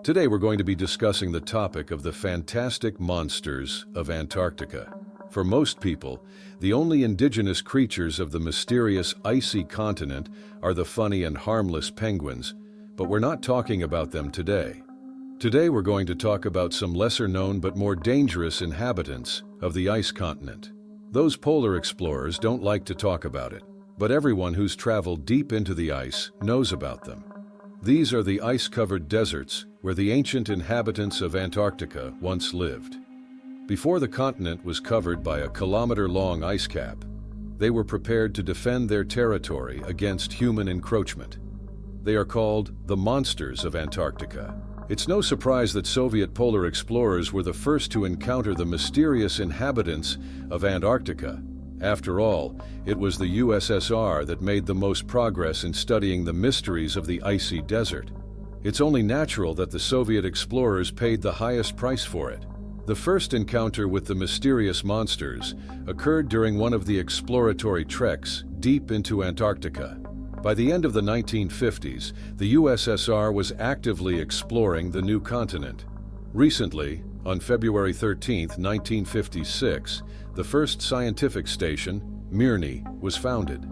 Today we're going to be discussing the topic of the fantastic monsters of Antarctica. For most people, the only indigenous creatures of the mysterious icy continent are the funny and harmless penguins, but we're not talking about them today. Today we're going to talk about some lesser-known but more dangerous inhabitants of the ice continent. Those polar explorers don't like to talk about it, but everyone who's traveled deep into the ice knows about them. These are the ice-covered deserts where the ancient inhabitants of Antarctica once lived. Before the continent was covered by a kilometer-long ice cap, they were prepared to defend their territory against human encroachment. They are called the monsters of Antarctica. It's no surprise that Soviet polar explorers were the first to encounter the mysterious inhabitants of Antarctica. After all, it was the USSR that made the most progress in studying the mysteries of the icy desert. It's only natural that the Soviet explorers paid the highest price for it. The first encounter with the mysterious monsters occurred during one of the exploratory treks deep into Antarctica. By the end of the 1950s, the USSR was actively exploring the new continent. Recently, on February 13, 1956, the first scientific station, Mirny, was founded.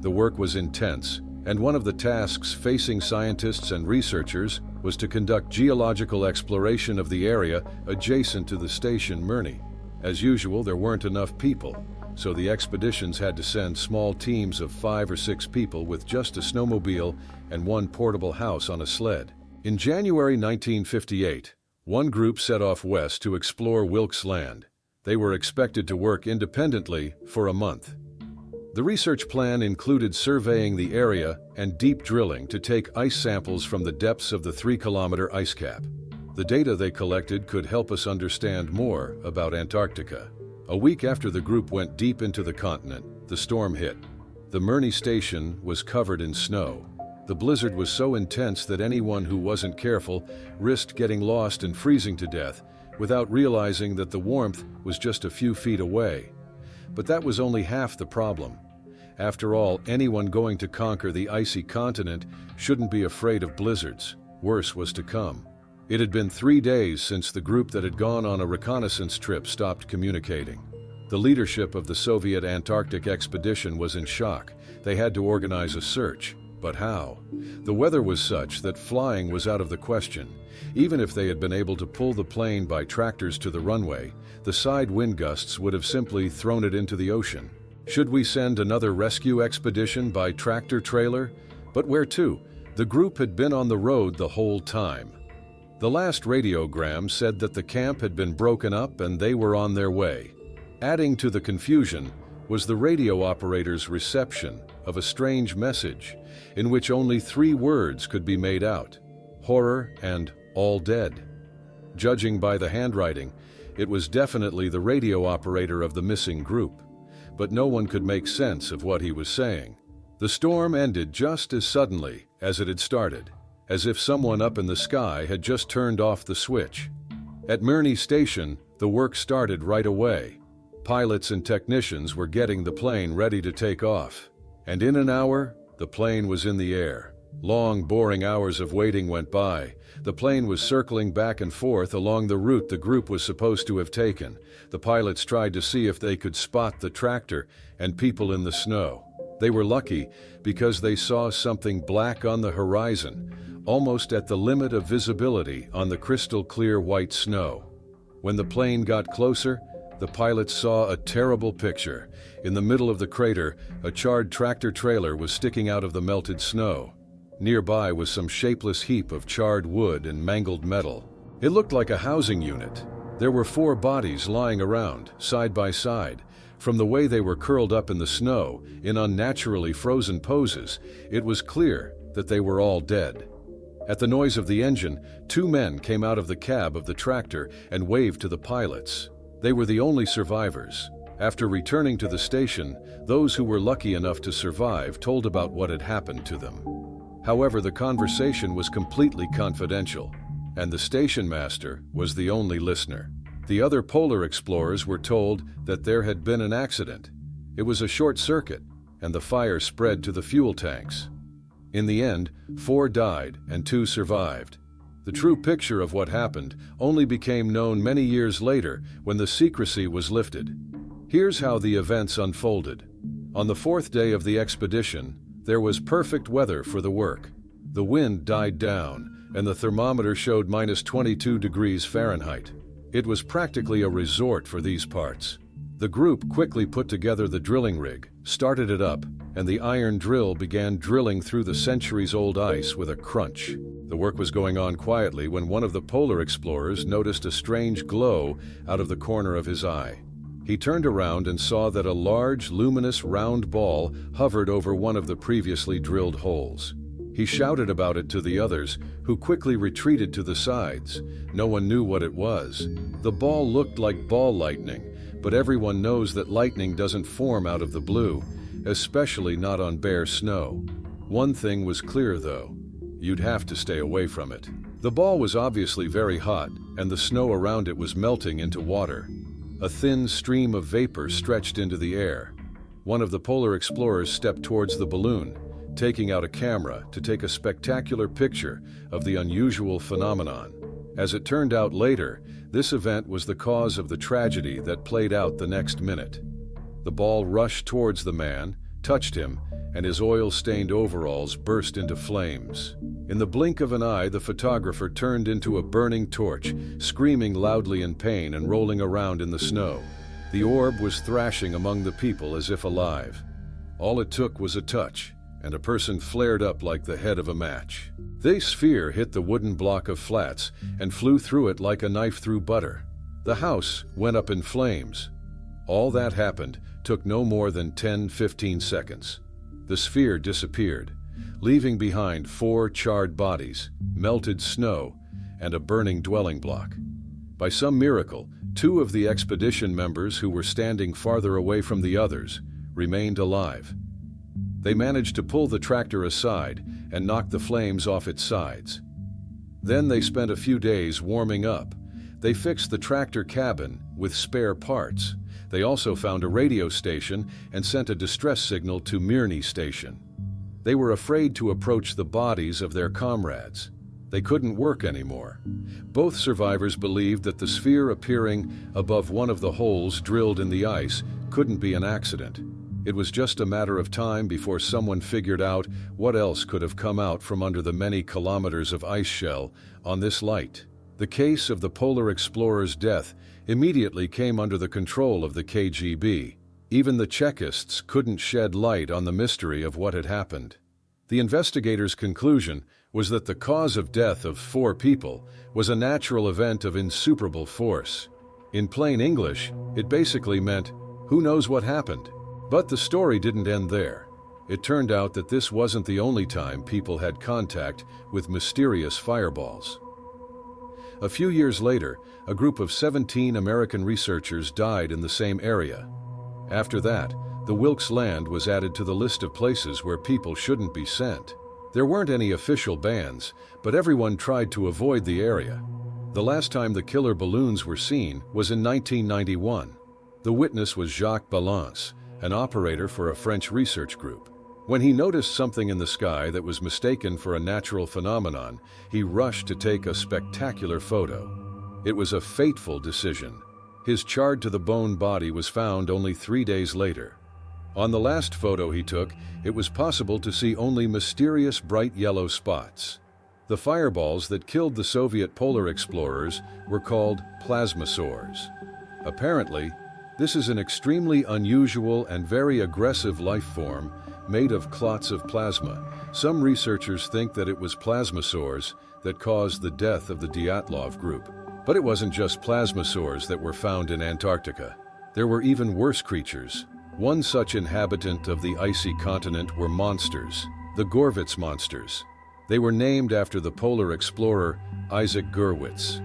The work was intense, and one of the tasks facing scientists and researchers was to conduct geological exploration of the area adjacent to the station Mirny. As usual, there weren't enough people, so the expeditions had to send small teams of 5 or 6 people with just a snowmobile and one portable house on a sled. In January 1958, one group set off west to explore Wilkes Land. They were expected to work independently for a month. The research plan included surveying the area and deep drilling to take ice samples from the depths of the 3-kilometer ice cap. The data they collected could help us understand more about Antarctica. A week after the group went deep into the continent, the storm hit. The Mirny station was covered in snow. The blizzard was so intense that anyone who wasn't careful risked getting lost and freezing to death without realizing that the warmth was just a few feet away. But that was only half the problem. After all, anyone going to conquer the icy continent shouldn't be afraid of blizzards. Worse was to come. It had been 3 days since the group that had gone on a reconnaissance trip stopped communicating. The leadership of the Soviet Antarctic expedition was in shock. They had to organize a search. But how? The weather was such that flying was out of the question. Even if they had been able to pull the plane by tractors to the runway, the side wind gusts would have simply thrown it into the ocean. Should we send another rescue expedition by tractor-trailer? But where to? The group had been on the road the whole time. The last radiogram said that the camp had been broken up and they were on their way. Adding to the confusion was the radio operator's reception of a strange message in which only 3 words could be made out: horror and all dead. Judging by the handwriting, it was definitely the radio operator of the missing group, but no one could make sense of what he was saying. The storm ended just as suddenly as it had started, as if someone up in the sky had just turned off the switch. At Mirny Station, the work started right away. Pilots and technicians were getting the plane ready to take off, and in an hour, the plane was in the air. Long, boring hours of waiting went by. The plane was circling back and forth along the route the group was supposed to have taken. The pilots tried to see if they could spot the tractor and people in the snow. They were lucky because they saw something black on the horizon, almost at the limit of visibility on the crystal-clear white snow. When the plane got closer, the pilots saw a terrible picture. In the middle of the crater, a charred tractor-trailer was sticking out of the melted snow. Nearby was some shapeless heap of charred wood and mangled metal. It looked like a housing unit. There were 4 bodies lying around, side by side. From the way they were curled up in the snow, in unnaturally frozen poses, it was clear that they were all dead. At the noise of the engine, 2 men came out of the cab of the tractor and waved to the pilots. They were the only survivors. After returning to the station, those who were lucky enough to survive told about what had happened to them. However, the conversation was completely confidential, and the station master was the only listener. The other polar explorers were told that there had been an accident. It was a short circuit, and the fire spread to the fuel tanks. In the end, 4 died and 2 survived. The true picture of what happened only became known many years later when the secrecy was lifted. Here's how the events unfolded. On the fourth day of the expedition, there was perfect weather for the work. The wind died down, and the thermometer showed -22 degrees Fahrenheit. It was practically a resort for these parts. The group quickly put together the drilling rig, started it up, and the iron drill began drilling through the centuries-old ice with a crunch. The work was going on quietly when one of the polar explorers noticed a strange glow out of the corner of his eye. He turned around and saw that a large, luminous, round ball hovered over one of the previously drilled holes. He shouted about it to the others, who quickly retreated to the sides. No one knew what it was. The ball looked like ball lightning, but everyone knows that lightning doesn't form out of the blue, especially not on bare snow. One thing was clear, though. You'd have to stay away from it. The ball was obviously very hot, and the snow around it was melting into water. A thin stream of vapor stretched into the air. One of the polar explorers stepped towards the balloon, taking out a camera to take a spectacular picture of the unusual phenomenon. As it turned out later, this event was the cause of the tragedy that played out the next minute. The ball rushed towards the man, touched him, and his oil-stained overalls burst into flames. In the blink of an eye, the photographer turned into a burning torch, screaming loudly in pain and rolling around in the snow. The orb was thrashing among the people as if alive. All it took was a touch, and a person flared up like the head of a match. The sphere hit the wooden block of flats and flew through it like a knife through butter. The house went up in flames. All that happened took no more than 10-15 seconds. The sphere disappeared, leaving behind 4 charred bodies, melted snow, and a burning dwelling block. By some miracle, 2 of the expedition members who were standing farther away from the others remained alive. They managed to pull the tractor aside and knock the flames off its sides. Then they spent a few days warming up. They fixed the tractor cabin with spare parts. They also found a radio station and sent a distress signal to Mirny Station. They were afraid to approach the bodies of their comrades. They couldn't work anymore. Both survivors believed that the sphere appearing above one of the holes drilled in the ice couldn't be an accident. It was just a matter of time before someone figured out what else could have come out from under the many kilometers of ice shell on this light. The case of the polar explorer's death immediately came under the control of the KGB. Even the Chekists couldn't shed light on the mystery of what had happened. The investigators' conclusion was that the cause of death of 4 people was a natural event of insuperable force. In plain English, it basically meant, who knows what happened? But the story didn't end there. It turned out that this wasn't the only time people had contact with mysterious fireballs. A few years later, a group of 17 American researchers died in the same area. After that, the Wilkes Land was added to the list of places where people shouldn't be sent. There weren't any official bans, but everyone tried to avoid the area. The last time the killer balloons were seen was in 1991. The witness was Jacques Balance, an operator for a French research group. When he noticed something in the sky that was mistaken for a natural phenomenon, he rushed to take a spectacular photo. It was a fateful decision. His charred-to-the-bone body was found only 3 days later. On the last photo he took, it was possible to see only mysterious bright yellow spots. The fireballs that killed the Soviet polar explorers were called Plasmasaurs. Apparently, this is an extremely unusual and very aggressive life form made of clots of plasma. Some researchers think that it was Plasmasaurs that caused the death of the Dyatlov group. But it wasn't just Plasmasaurs that were found in Antarctica. There were even worse creatures. One such inhabitant of the icy continent were monsters, the Gorvitz monsters. They were named after the polar explorer Isaac Gorvitz.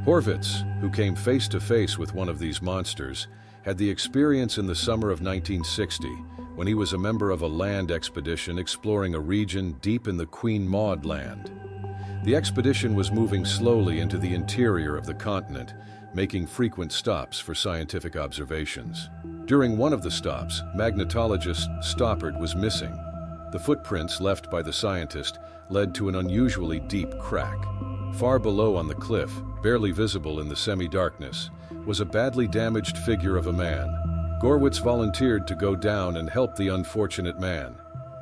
Horvitz, who came face to face with one of these monsters, had the experience in the summer of 1960 when he was a member of a land expedition exploring a region deep in the Queen Maud land. The expedition was moving slowly into the interior of the continent, making frequent stops for scientific observations. During one of the stops, magnetologist Stoppard was missing. The footprints left by the scientist led to an unusually deep crack. Far below on the cliff, barely visible in the semi-darkness, was a badly damaged figure of a man. Gorvitz volunteered to go down and help the unfortunate man.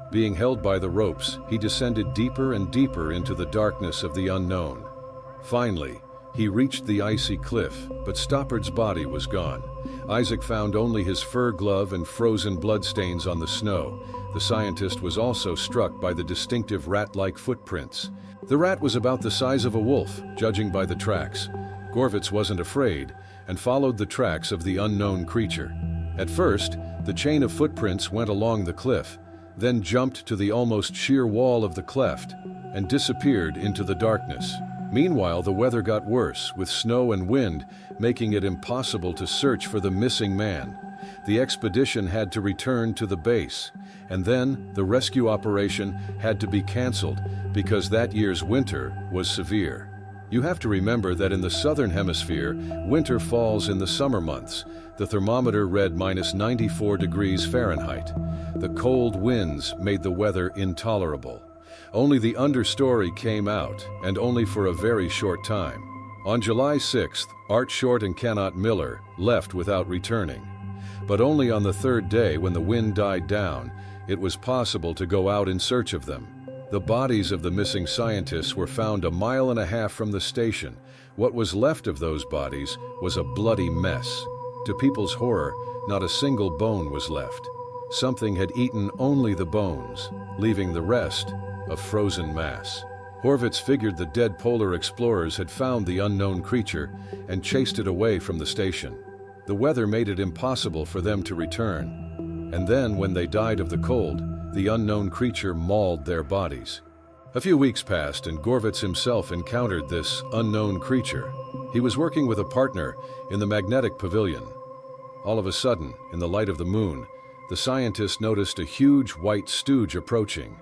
Being held by the ropes, he descended deeper and deeper into the darkness of the unknown. Finally, he reached the icy cliff, but Stoppard's body was gone. Isaac found only his fur glove and frozen bloodstains on the snow. The scientist was also struck by the distinctive rat-like footprints. The rat was about the size of a wolf, judging by the tracks. Gorvitz wasn't afraid and followed the tracks of the unknown creature. At first, the chain of footprints went along the cliff, then jumped to the almost sheer wall of the cleft and disappeared into the darkness. Meanwhile, the weather got worse, with snow and wind making it impossible to search for the missing man. The expedition had to return to the base, and then the rescue operation had to be canceled because that year's winter was severe. You have to remember that in the southern hemisphere, winter falls in the summer months. The thermometer read -94 degrees Fahrenheit. The cold winds made the weather intolerable. Only the understory came out, and only for a very short time. On July 6th, Art Short and Kenneth Miller left without returning. But only on the third day, when the wind died down, it was possible to go out in search of them. The bodies of the missing scientists were found 1.5 miles from the station. What was left of those bodies was a bloody mess. To people's horror, not a single bone was left. Something had eaten only the bones, leaving the rest a frozen mass. Gorvitz figured the dead polar explorers had found the unknown creature and chased it away from the station. The weather made it impossible for them to return. And then, when they died of the cold, the unknown creature mauled their bodies. A few weeks passed and Gorvitz himself encountered this unknown creature. He was working with a partner in the magnetic pavilion. All of a sudden, in the light of the moon, the scientist noticed a huge white stooge approaching.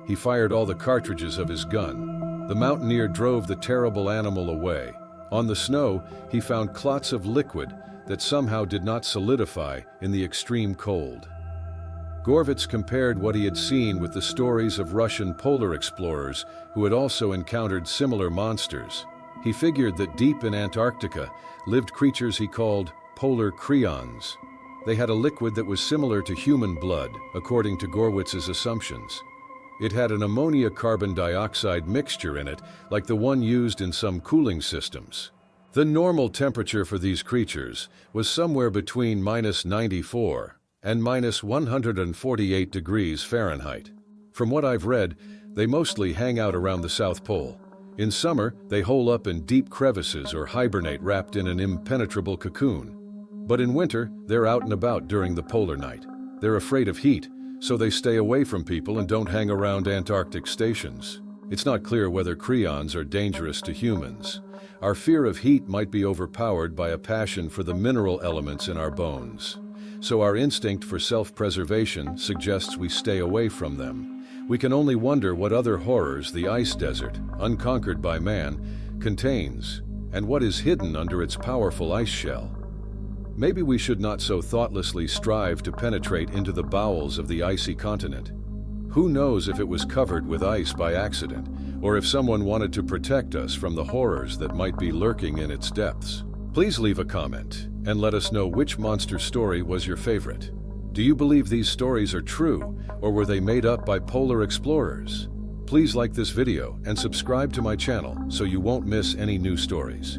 He fired all the cartridges of his gun. The mountaineer drove the terrible animal away. On the snow, he found clots of liquid that somehow did not solidify in the extreme cold. Gorvitz compared what he had seen with the stories of Russian polar explorers who had also encountered similar monsters. He figured that deep in Antarctica lived creatures he called polar creons. They had a liquid that was similar to human blood, according to Gorvitz's assumptions. It had an ammonia carbon dioxide mixture in it, like the one used in some cooling systems. The normal temperature for these creatures was somewhere between -94 and -148 degrees Fahrenheit. From what I've read, they mostly hang out around the South Pole. In summer, they hole up in deep crevices or hibernate wrapped in an impenetrable cocoon. But in winter, they're out and about during the polar night. They're afraid of heat, so they stay away from people and don't hang around Antarctic stations. It's not clear whether creons are dangerous to humans. Our fear of heat might be overpowered by a passion for the mineral elements in our bones. So our instinct for self-preservation suggests we stay away from them. We can only wonder what other horrors the ice desert, unconquered by man, contains, and what is hidden under its powerful ice shell. Maybe we should not so thoughtlessly strive to penetrate into the bowels of the icy continent. Who knows if it was covered with ice by accident, or if someone wanted to protect us from the horrors that might be lurking in its depths. Please leave a comment and let us know which monster story was your favorite. Do you believe these stories are true, or were they made up by polar explorers? Please like this video and subscribe to my channel so you won't miss any new stories.